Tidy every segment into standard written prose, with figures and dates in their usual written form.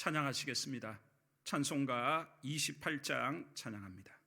찬양하시겠습니다. 찬송가 28장 찬양합니다.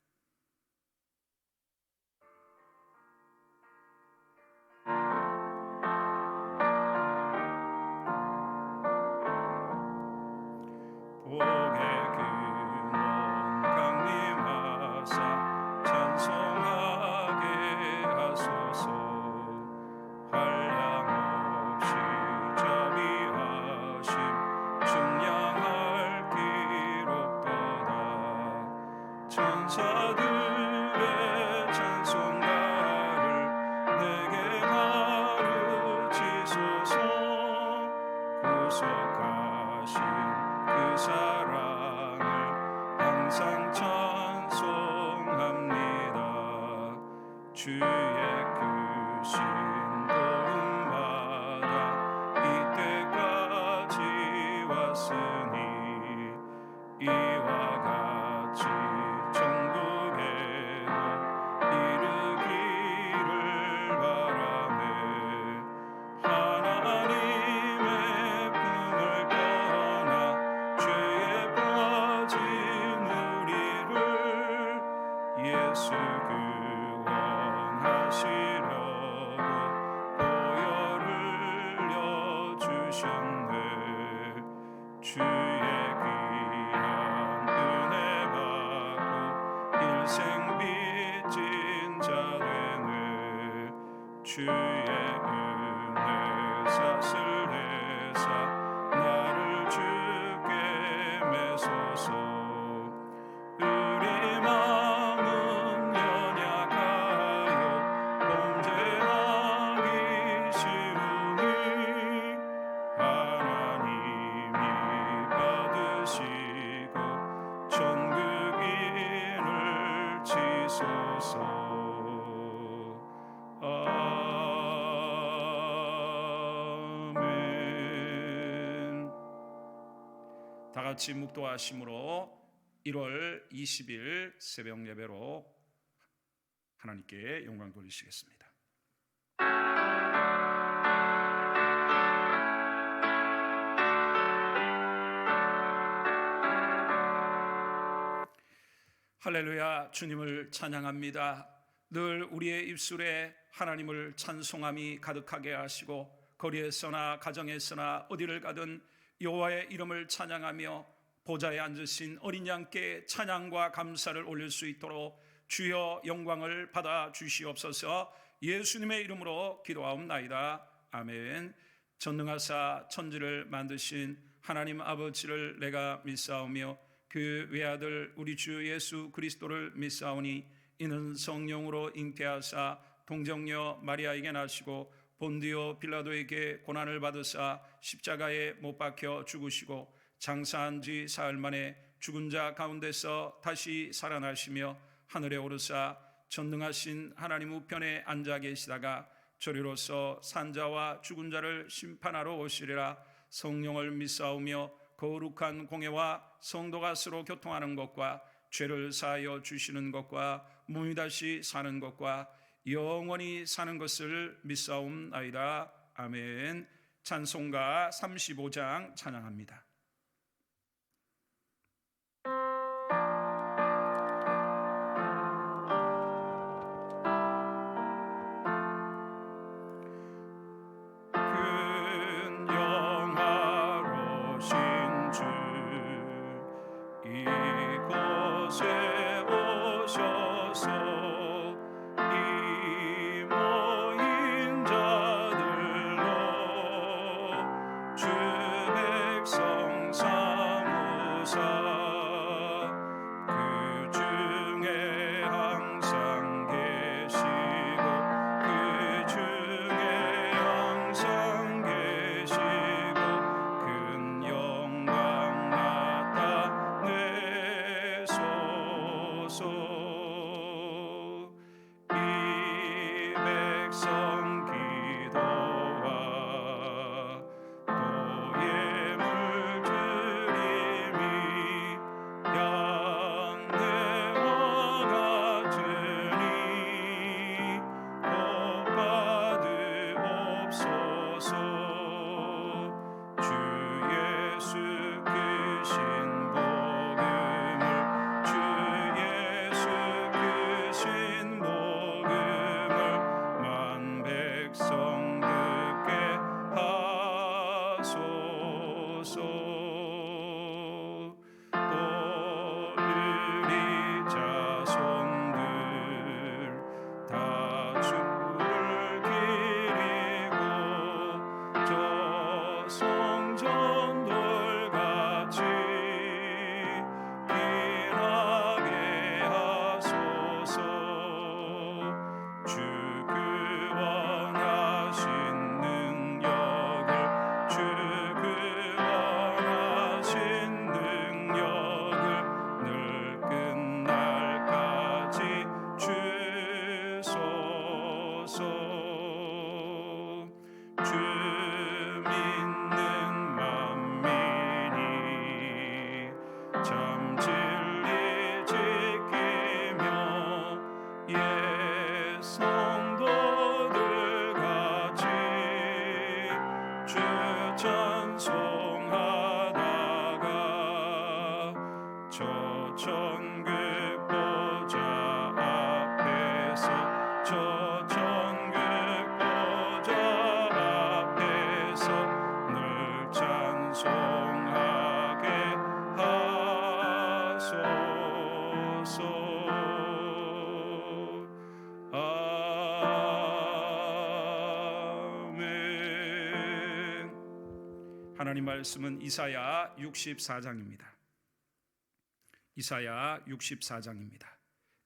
다 같이 묵도하심으로 1월 20일 새벽 예배로 하나님께 영광 돌리시겠습니다. 할렐루야, 주님을 찬양합니다. 늘 우리의 입술에 하나님을 찬송함이 가득하게 하시고 거리에서나 가정에서나 어디를 가든 여호와의 이름을 찬양하며 보좌에 앉으신 어린 양께 찬양과 감사를 올릴 수 있도록 주여 영광을 받아 주시옵소서. 예수님의 이름으로 기도하옵나이다. 아멘. 전능하사 천지를 만드신 하나님 아버지를 내가 믿사오며 그 외아들 우리 주 예수 그리스도를 믿사오니 이는 성령으로 잉태하사 동정녀 마리아에게 나시고 본디오 빌라도에게 고난을 받으사 십자가에 못 박혀 죽으시고 장사한 지 사흘 만에 죽은 자 가운데서 다시 살아나시며 하늘에 오르사 전능하신 하나님 우편에 앉아 계시다가 저리로서 산자와 죽은 자를 심판하러 오시리라. 성령을 믿사오며 거룩한 공예와 성도가 서로 교통하는 것과 죄를 사하여 주시는 것과 몸이 다시 사는 것과 영원히 사는 것을 믿사옵나이다. 아멘. 찬송가 35장 찬양합니다. 예물 드림이 또 우리 자손들 다 주를 기리고 저 성전돌같이 빛나게 하소서. 주 그 원하신 능력을 주 그 원하신 능력을 늘 끝날까지 주소서. 주 믿는 만민이 참 진리 지키며 예 성도들 같이 주 찬송하다가 저 천국 보좌 앞에서 저 천국 보좌 앞에서 늘 찬송하게 하소서. 아멘. 하나님 말씀은 이사야 64장입니다. 이사야 64장입니다.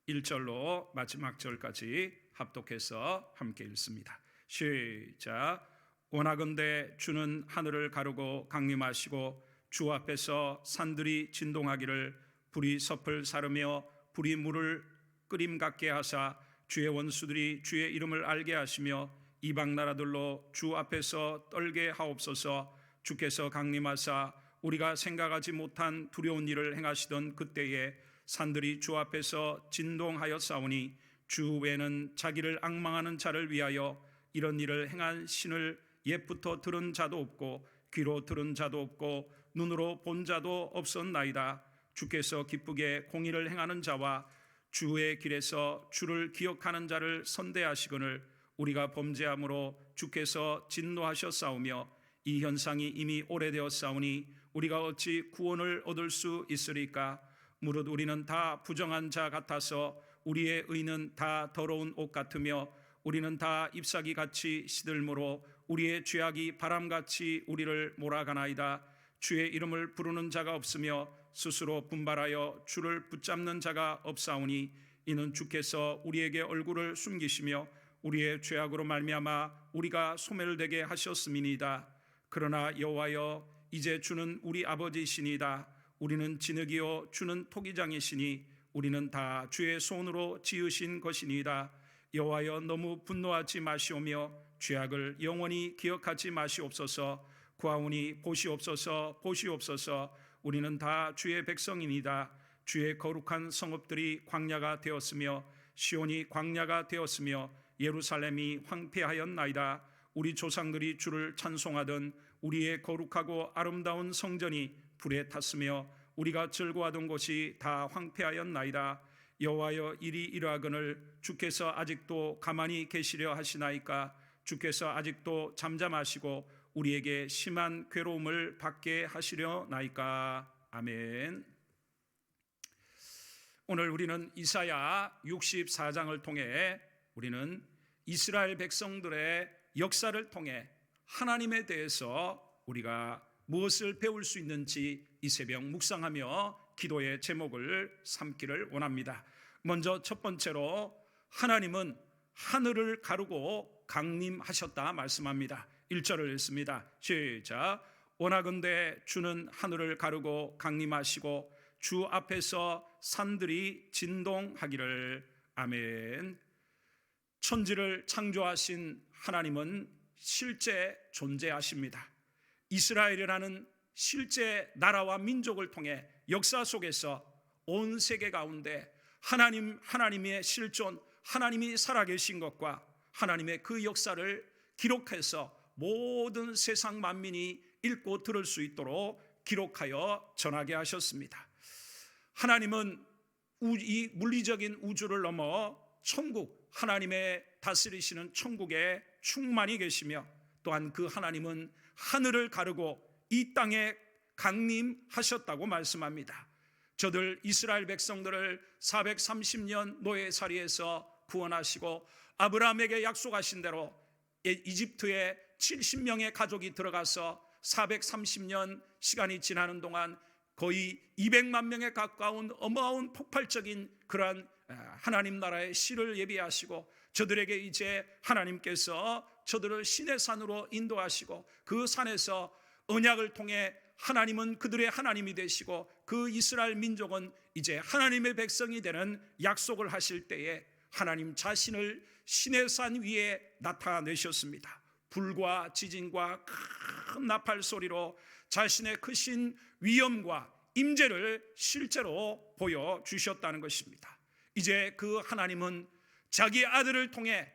1절로 마지막 절까지 합독해서 함께 읽습니다. 시작. 원하건대 주는 하늘을 가르고 강림하시고 주 앞에서 산들이 진동하기를 불이 섭을 사르며 불이 물을 끓임 같게 하사 주의 원수들이 주의 이름을 알게 하시며 이방 나라들로 주 앞에서 떨게 하옵소서. 주께서 강림하사 우리가 생각하지 못한 두려운 일을 행하시던 그때에 산들이 주 앞에서 진동하였사오니 주 외에는 자기를 앙망하는 자를 위하여 이런 일을 행한 신을 옛부터 들은 자도 없고 귀로 들은 자도 없고 눈으로 본 자도 없었나이다. 주께서 기쁘게 공의를 행하는 자와 주의 길에서 주를 기억하는 자를 선대하시거늘 우리가 범죄함으로 주께서 진노하셨사오며 이 현상이 이미 오래되었사오니 우리가 어찌 구원을 얻을 수 있으리까? 무릇 우리는 다 부정한 자 같아서 우리의 의는 다 더러운 옷 같으며 우리는 다 잎사귀 같이 시들므로 우리의 죄악이 바람같이 우리를 몰아가나이다. 주의 이름을 부르는 자가 없으며 스스로 분발하여 주를 붙잡는 자가 없사오니 이는 주께서 우리에게 얼굴을 숨기시며 우리의 죄악으로 말미암아 우리가 소멸되게 하셨음이니이다. 그러나 여호와여 이제 주는 우리 아버지시니이다. 우리는 진흙이요 주는 토기장이시니 우리는 다 주의 손으로 지으신 것이니이다. 여호와여 너무 분노하지 마시오며 죄악을 영원히 기억하지 마시옵소서. 구하오니 보시옵소서 보시옵소서. 우리는 다 주의 백성이니이다. 주의 거룩한 성읍들이 광야가 되었으며 시온이 광야가 되었으며 예루살렘이 황폐하였나이다. 우리 조상들이 주를 찬송하던 우리의 거룩하고 아름다운 성전이 불에 탔으며 우리가 즐거워하던 곳이 다 황폐하였나이다. 여호와여 이리 이러하거늘 주께서 아직도 가만히 계시려 하시나이까? 주께서 아직도 잠잠하시고 우리에게 심한 괴로움을 받게 하시려나이까? 아멘. 오늘 우리는 이사야 64장을 통해 우리는 이스라엘 백성들의 역사를 통해 하나님에 대해서 우리가 무엇을 배울 수 있는지 이 새벽 묵상하며 기도의 제목을 삼기를 원합니다. 먼저 첫 번째로 하나님은 하늘을 가르고 강림하셨다 말씀합니다. 1절을 읽습니다. 시작. 원하건대 주는 하늘을 가르고 강림하시고 주 앞에서 산들이 진동하기를. 아멘. 천지를 창조하신 하나님은 실제 존재하십니다. 이스라엘이라는 실제 나라와 민족을 통해 역사 속에서 온 세계 가운데 하나님의 실존, 하나님이 살아계신 것과 하나님의 그 역사를 기록해서 모든 세상 만민이 읽고 들을 수 있도록 기록하여 전하게 하셨습니다. 하나님은 이 물리적인 우주를 넘어 천국, 하나님의 다스리시는 천국에 충만히 계시며 또한 그 하나님은 하늘을 가르고 이 땅에 강림하셨다고 말씀합니다. 저들 이스라엘 백성들을 430년 노예살이에서 구원하시고 아브라함에게 약속하신 대로 이집트에 70명의 가족이 들어가서 430년 시간이 지나는 동안 거의 200만 명에 가까운 어마어마한 폭발적인 그러한 하나님 나라의 시를 예비하시고 저들에게 이제 하나님께서 저들을 신의 산으로 인도하시고 그 산에서 언약을 통해 하나님은 그들의 하나님이 되시고 그 이스라엘 민족은 이제 하나님의 백성이 되는 약속을 하실 때에 하나님 자신을 신의 산 위에 나타내셨습니다. 불과 지진과 큰 나팔 소리로 자신의 크신 위엄과 임재를 실제로 보여주셨다는 것입니다. 이제 그 하나님은 자기 아들을 통해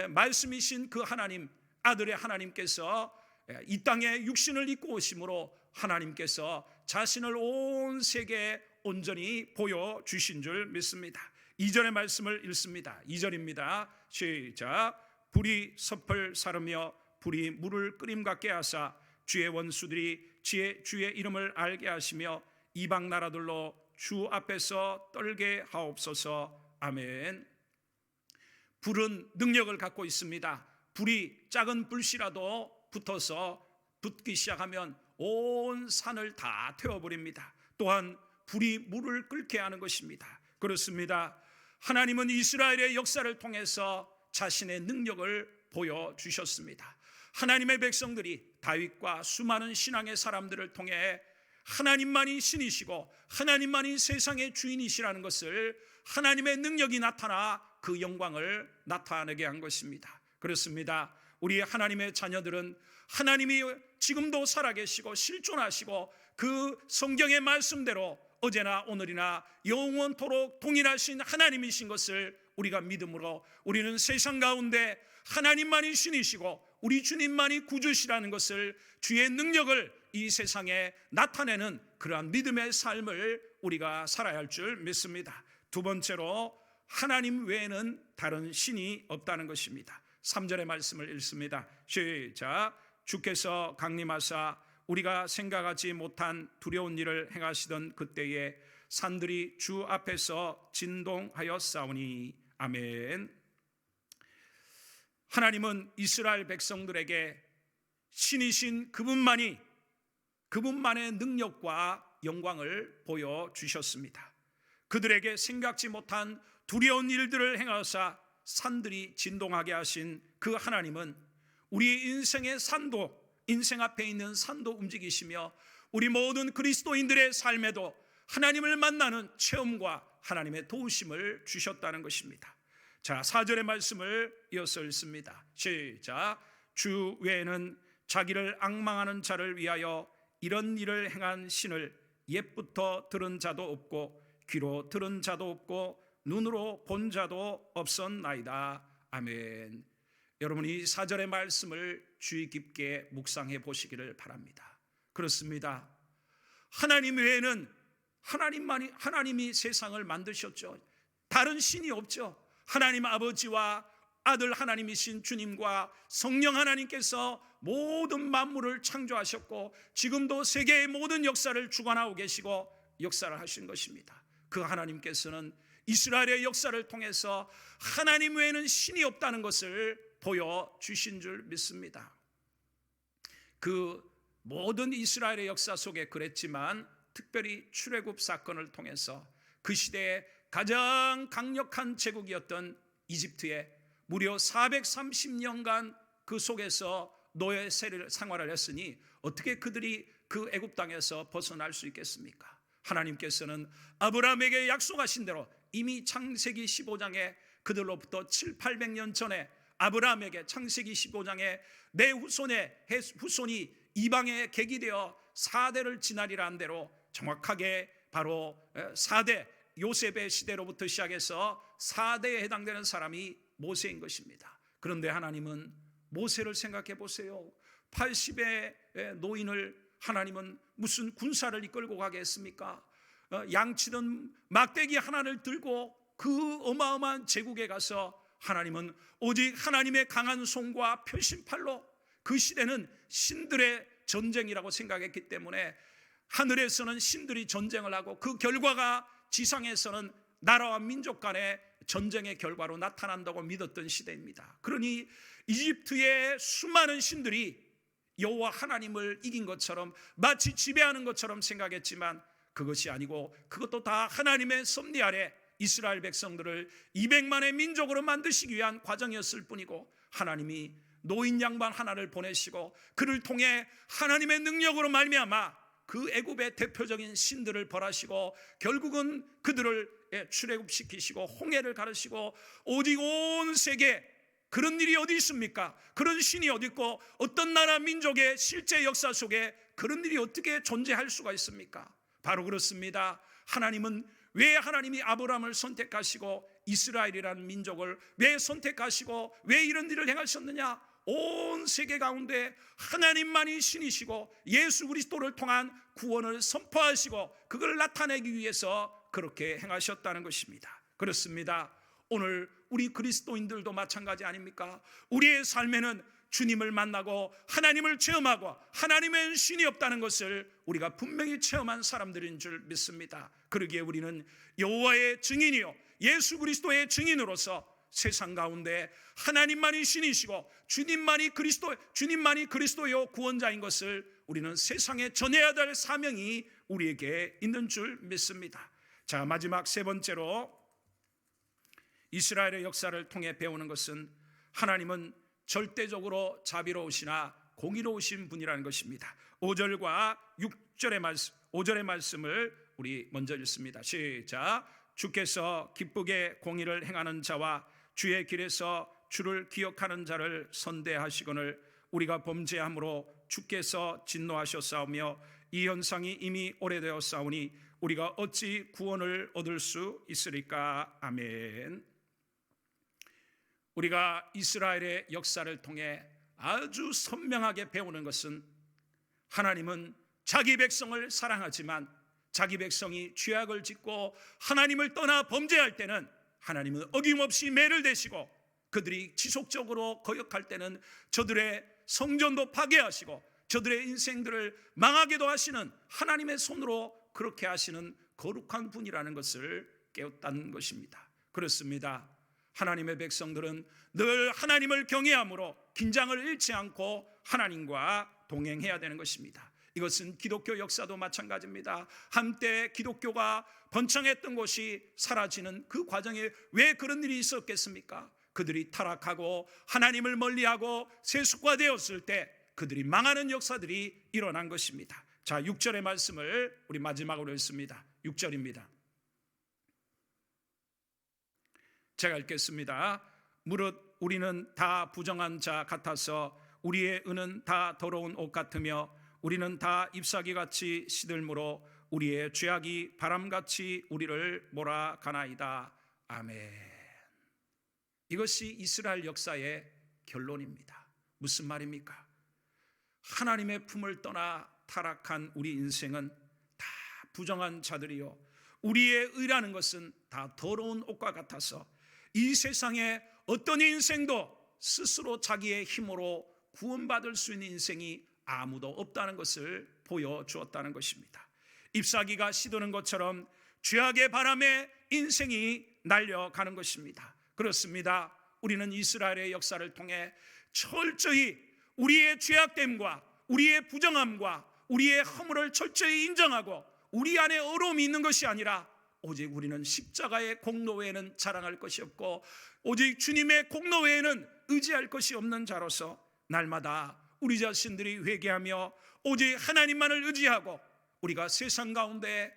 말씀이신 그 하나님, 아들의 하나님께서 이 땅에 육신을 입고 오심으로 하나님께서 자신을 온 세계에 온전히 보여주신 줄 믿습니다. 2절의 말씀을 읽습니다. 2절입니다. 시작. 불이 섭을 사르며 불이 물을 끓임 같게 하사 주의 원수들이 주의 이름을 알게 하시며 이방 나라들로 주 앞에서 떨게 하옵소서. 아멘. 불은 능력을 갖고 있습니다. 불이 작은 불씨라도 붙기 시작하면 온 산을 다 태워버립니다. 또한 불이 물을 끓게 하는 것입니다. 그렇습니다. 하나님은 이스라엘의 역사를 통해서 자신의 능력을 보여주셨습니다. 하나님의 백성들이 다윗과 수많은 신앙의 사람들을 통해 하나님만이 신이시고 하나님만이 세상의 주인이시라는 것을 하나님의 능력이 나타나 그 영광을 나타내게 한 것입니다. 그렇습니다. 우리 하나님의 자녀들은 하나님이 지금도 살아계시고 실존하시고 그 성경의 말씀대로 어제나 오늘이나 영원토록 동일하신 하나님이신 것을 우리가 믿음으로 우리는 세상 가운데 하나님만이 신이시고 우리 주님만이 구주시라는 것을, 주의 능력을 이 세상에 나타내는 그러한 믿음의 삶을 우리가 살아야 할 줄 믿습니다. 두 번째로 하나님 외에는 다른 신이 없다는 것입니다. 3절의 말씀을 읽습니다. 시작. 주께서 강림하사 우리가 생각하지 못한 두려운 일을 행하시던 그때에 산들이 주 앞에서 진동하였사오니. 아멘. 하나님은 이스라엘 백성들에게 신이신 그분만의 능력과 영광을 보여주셨습니다. 그들에게 생각지 못한 두려운 일들을 행하사 산들이 진동하게 하신 그 하나님은 우리 인생의 산도, 인생 앞에 있는 산도 움직이시며 우리 모든 그리스도인들의 삶에도 하나님을 만나는 체험과 하나님의 도우심을 주셨다는 것입니다. 자, 4절의 말씀을 이어서 읽습니다. 시작. 주 외에는 자기를 앙망하는 자를 위하여 이런 일을 행한 신을 옛부터 들은 자도 없고 귀로 들은 자도 없고 눈으로 본 자도 없었나이다. 아멘. 여러분, 이 4절의 말씀을 주의 깊게 묵상해 보시기를 바랍니다. 그렇습니다. 하나님 외에는 하나님이 세상을 만드셨죠. 다른 신이 없죠. 하나님 아버지와 아들 하나님이신 주님과 성령 하나님께서 모든 만물을 창조하셨고 지금도 세계의 모든 역사를 주관하고 계시고 역사를 하신 것입니다. 그 하나님께서는 이스라엘의 역사를 통해서 하나님 외에는 신이 없다는 것을 보여주신 줄 믿습니다. 그 모든 이스라엘의 역사 속에 그랬지만 특별히 출애굽 사건을 통해서 그 시대에 가장 강력한 제국이었던 이집트에 무려 430년간 그 속에서 노예 생활을 했으니 어떻게 그들이 그 애굽 땅에서 벗어날 수 있겠습니까? 하나님께서는 아브라함에게 약속하신 대로 이미 창세기 15장에 그들로부터 700~800년 전에 아브라함에게 창세기 15장에 내 후손이 이방에 객이 되어 4대를 지나리라 한 대로 정확하게 바로 4대 요셉의 시대로부터 시작해서 4대에 해당되는 사람이 모세인 것입니다. 그런데 하나님은 모세를 생각해 보세요. 80의 노인을 하나님은 무슨 군사를 이끌고 가게 했습니까? 양치던 막대기 하나를 들고 그 어마어마한 제국에 가서 하나님은 오직 하나님의 강한 손과 표심팔로 그 시대는 신들의 전쟁이라고 생각했기 때문에 하늘에서는 신들이 전쟁을 하고 그 결과가 지상에서는 나라와 민족 간의 전쟁의 결과로 나타난다고 믿었던 시대입니다. 그러니 이집트의 수많은 신들이 여호와 하나님을 이긴 것처럼 마치 지배하는 것처럼 생각했지만 그것이 아니고 그것도 다 하나님의 섭리 아래 이스라엘 백성들을 200만의 민족으로 만드시기 위한 과정이었을 뿐이고, 하나님이 노인 양반 하나를 보내시고 그를 통해 하나님의 능력으로 말미암아 그 애굽의 대표적인 신들을 벌하시고 결국은 그들을 출애굽시키시고 홍해를 가르시고, 오직 온 세계 그런 일이 어디 있습니까? 그런 신이 어디 있고 어떤 나라 민족의 실제 역사 속에 그런 일이 어떻게 존재할 수가 있습니까? 바로 그렇습니다. 왜 하나님이 아브라함을 선택하시고 이스라엘이라는 민족을 왜 선택하시고 왜 이런 일을 행하셨느냐? 온 세계 가운데 하나님만이 신이시고 예수 그리스도를 통한 구원을 선포하시고 그걸 나타내기 위해서 그렇게 행하셨다는 것입니다. 그렇습니다. 오늘 우리 그리스도인들도 마찬가지 아닙니까? 우리의 삶에는 주님을 만나고 하나님을 체험하고 하나님의 신이 없다는 것을 우리가 분명히 체험한 사람들인 줄 믿습니다. 그러기에 우리는 여호와의 증인이요 예수 그리스도의 증인으로서 세상 가운데 하나님만이 신이시고 주님만이 그리스도요 구원자인 것을 우리는 세상에 전해야 될 사명이 우리에게 있는 줄 믿습니다. 자, 마지막 세 번째로 이스라엘의 역사를 통해 배우는 것은 하나님은 절대적으로 자비로우시나 공의로우신 분이라는 것입니다. 5절과 5절의 말씀을 우리 먼저 읽습니다. 시작. 주께서 기쁘게 공의를 행하는 자와 주의 길에서 주를 기억하는 자를 선대하시거늘 우리가 범죄함으로 주께서 진노하셨사오며 이 현상이 이미 오래되었사오니 우리가 어찌 구원을 얻을 수 있으리까. 아멘. 우리가 이스라엘의 역사를 통해 아주 선명하게 배우는 것은 하나님은 자기 백성을 사랑하지만 자기 백성이 죄악을 짓고 하나님을 떠나 범죄할 때는 하나님은 어김없이 매를 대시고 그들이 지속적으로 거역할 때는 저들의 성전도 파괴하시고 저들의 인생들을 망하게도 하시는 하나님의 손으로 그렇게 하시는 거룩한 분이라는 것을 깨웠다는 것입니다. 그렇습니다. 하나님의 백성들은 늘 하나님을 경외함으로 긴장을 잃지 않고 하나님과 동행해야 되는 것입니다. 이것은 기독교 역사도 마찬가지입니다. 한때 기독교가 번창했던 곳이 사라지는 그 과정에 왜 그런 일이 있었겠습니까? 그들이 타락하고 하나님을 멀리하고 세속화되었을 때 그들이 망하는 역사들이 일어난 것입니다. 자, 6절의 말씀을 우리 마지막으로 읽습니다. 6절입니다. 제가 읽겠습니다. 무릇 우리는 다 부정한 자 같아서 우리의 은은 다 더러운 옷 같으며 우리는 다 잎사귀같이 시들므로 우리의 죄악이 바람같이 우리를 몰아가나이다. 아멘. 이것이 이스라엘 역사의 결론입니다. 무슨 말입니까? 하나님의 품을 떠나 타락한 우리 인생은 다 부정한 자들이요 우리의 의라는 것은 다 더러운 옷과 같아서 이 세상에 어떤 인생도 스스로 자기의 힘으로 구원받을 수 있는 인생이 아무도 없다는 것을 보여주었다는 것입니다. 잎사귀가 시드는 것처럼 죄악의 바람에 인생이 날려가는 것입니다. 그렇습니다. 우리는 이스라엘의 역사를 통해 철저히 우리의 죄악됨과 우리의 부정함과 우리의 허물을 철저히 인정하고 우리 안에 어려움이 있는 것이 아니라 오직 우리는 십자가의 공로 외에는 자랑할 것이 없고 오직 주님의 공로 외에는 의지할 것이 없는 자로서 날마다 우리 자신들이 회개하며 오직 하나님만을 의지하고 우리가 세상 가운데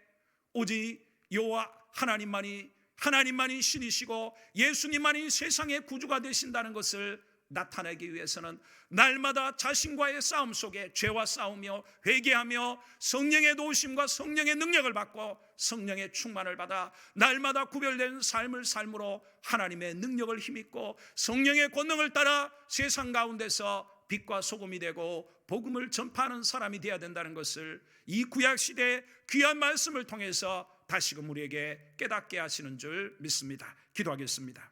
오직 여호와 하나님만이 신이시고 예수님만이 세상의 구주가 되신다는 것을 나타내기 위해서는 날마다 자신과의 싸움 속에 죄와 싸우며 회개하며 성령의 도우심과 성령의 능력을 받고 성령의 충만을 받아 날마다 구별된 삶을 삶으로 하나님의 능력을 힘입고 성령의 권능을 따라 세상 가운데서 빛과 소금이 되고 복음을 전파하는 사람이 되어야 된다는 것을 이 구약시대의 귀한 말씀을 통해서 다시금 우리에게 깨닫게 하시는 줄 믿습니다. 기도하겠습니다.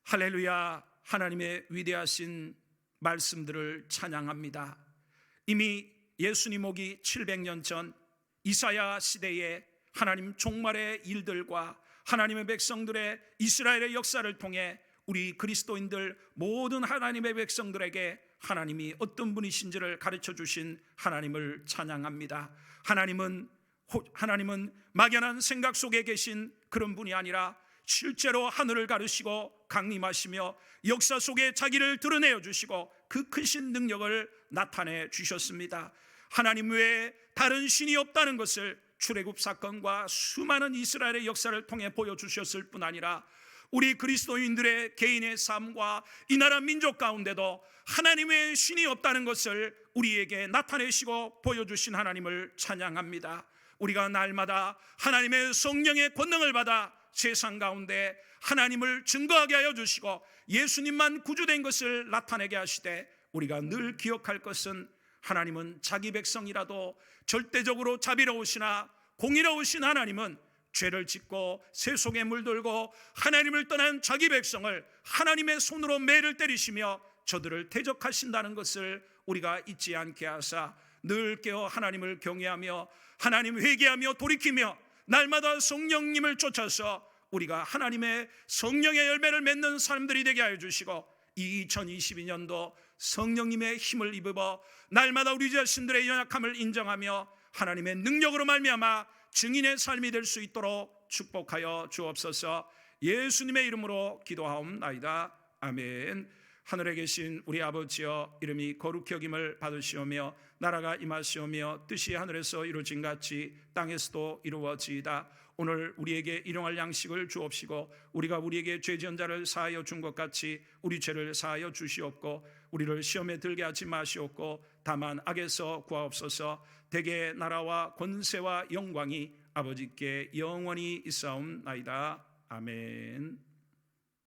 할렐루야. 하나님의 위대하신 말씀들을 찬양합니다. 이미 예수님 오기 700년 전 이사야 시대에 하나님 종말의 일들과 하나님의 백성들의 이스라엘의 역사를 통해 우리 그리스도인들 모든 하나님의 백성들에게 하나님이 어떤 분이신지를 가르쳐 주신 하나님을 찬양합니다. 하나님은 막연한 생각 속에 계신 그런 분이 아니라 실제로 하늘을 가르시고 강림하시며 역사 속에 자기를 드러내어 주시고 그 크신 능력을 나타내 주셨습니다. 하나님 외에 다른 신이 없다는 것을 출애굽 사건과 수많은 이스라엘의 역사를 통해 보여주셨을 뿐 아니라 우리 그리스도인들의 개인의 삶과 이 나라 민족 가운데도 하나님의 신이 없다는 것을 우리에게 나타내시고 보여주신 하나님을 찬양합니다. 우리가 날마다 하나님의 성령의 권능을 받아 세상 가운데 하나님을 증거하게 하여 주시고 예수님만 구주된 것을 나타내게 하시되, 우리가 늘 기억할 것은 하나님은 자기 백성이라도 절대적으로 자비로우시나 공의로우신 하나님은 죄를 짓고 새 속에 물들고 하나님을 떠난 자기 백성을 하나님의 손으로 매를 때리시며 저들을 대적하신다는 것을 우리가 잊지 않게 하사 늘 깨어 하나님을 경외하며 하나님 회개하며 돌이키며 날마다 성령님을 쫓아서 우리가 하나님의 성령의 열매를 맺는 사람들이 되게 하여 주시고, 이 2022년도 성령님의 힘을 입어 날마다 우리 자신들의 연약함을 인정하며 하나님의 능력으로 말미암아 증인의 삶이 될 수 있도록 축복하여 주옵소서. 예수님의 이름으로 기도하옵나이다. 아멘. 하늘에 계신 우리 아버지여, 이름이 거룩히 여김을 받으시오며 나라가 임하시오며 뜻이 하늘에서 이루어진 같이 땅에서도 이루어지이다. 오늘 우리에게 일용할 양식을 주옵시고 우리가 우리에게 죄 지은 자를 사하여 준 것 같이 우리 죄를 사하여 주시옵고 우리를 시험에 들게 하지 마시옵고 다만 악에서 구하옵소서. 대개 나라와 권세와 영광이 아버지께 영원히 있사옵나이다. 아멘.